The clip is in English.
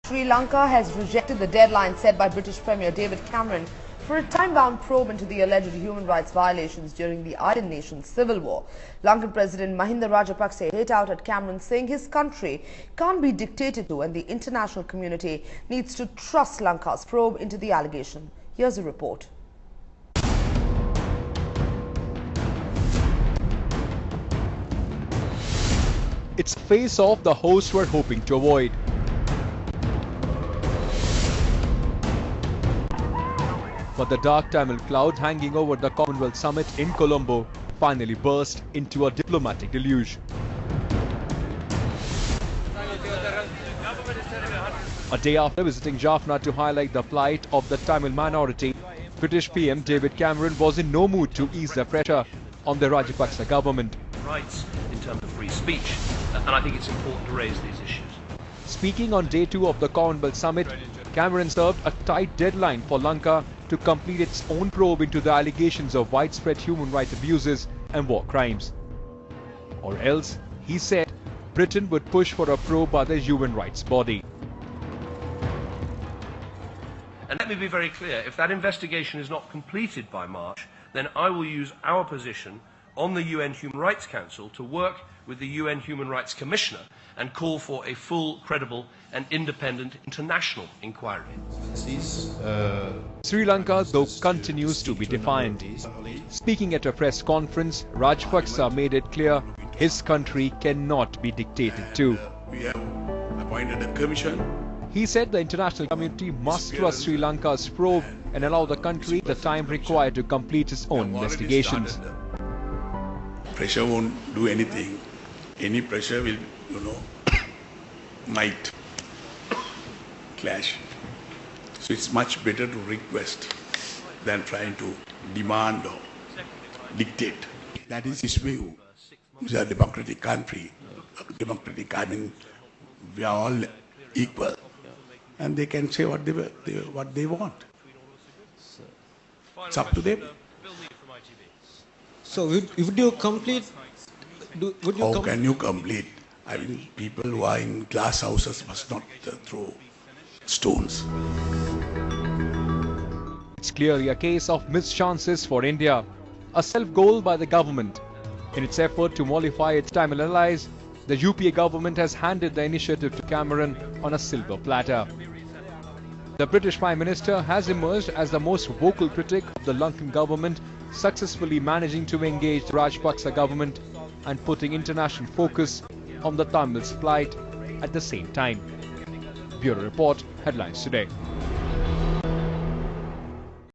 Sri Lanka has rejected the deadline set by British Premier David Cameron for a time-bound probe into the alleged human rights violations during the island nation's civil war. Lankan President Mahinda Rajapaksa hit out at Cameron, saying his country can't be dictated to and the international community needs to trust Lanka's probe into the allegation. Here's a report. It's a face-off the hosts were hoping to avoid. But the dark Tamil cloud hanging over the Commonwealth Summit in Colombo finally burst into a diplomatic deluge. A day after visiting Jaffna to highlight the plight of the Tamil minority, British PM David Cameron was in no mood to ease the pressure on the Rajapaksa government. Rights in terms of free speech, and I think it's important to raise these issues. Speaking on day 2 of the Commonwealth Summit, Cameron served a tight deadline for Lanka to complete its own probe into the allegations of widespread human rights abuses and war crimes. Or else, he said, Britain would push for a probe by the human rights body. And let me be very clear, if that investigation is not completed by March, then I will use our position on the UN Human Rights Council to work with the UN Human Rights Commissioner and call for a full, credible and independent international inquiry. Sri Lanka, though, continues to be defiant. Speaking at a press conference, Rajapaksa made it clear his country cannot be dictated to. We have appointed a commission. He said the international community must trust Sri Lanka's probe and allow the country the time required to complete its own investigations. Pressure won't do anything. Any pressure will, might clash. So it's much better to request than trying to demand or dictate. That is his view. It's a democratic country. Democratic, I mean, we are all equal. And they can say what they want. It's up to them. So would you complete? How can you complete? I mean, people who are in glass houses must not throw stones. It's clearly a case of missed chances for India, a self-goal by the government. In its effort to mollify its Tamil allies, the UPA government has handed the initiative to Cameron on a silver platter. The British Prime Minister has emerged as the most vocal critic of the Lankan government, successfully managing to engage the Rajapaksa government and putting international focus on the Tamils' plight at the same time. Bureau Report, Headlines Today.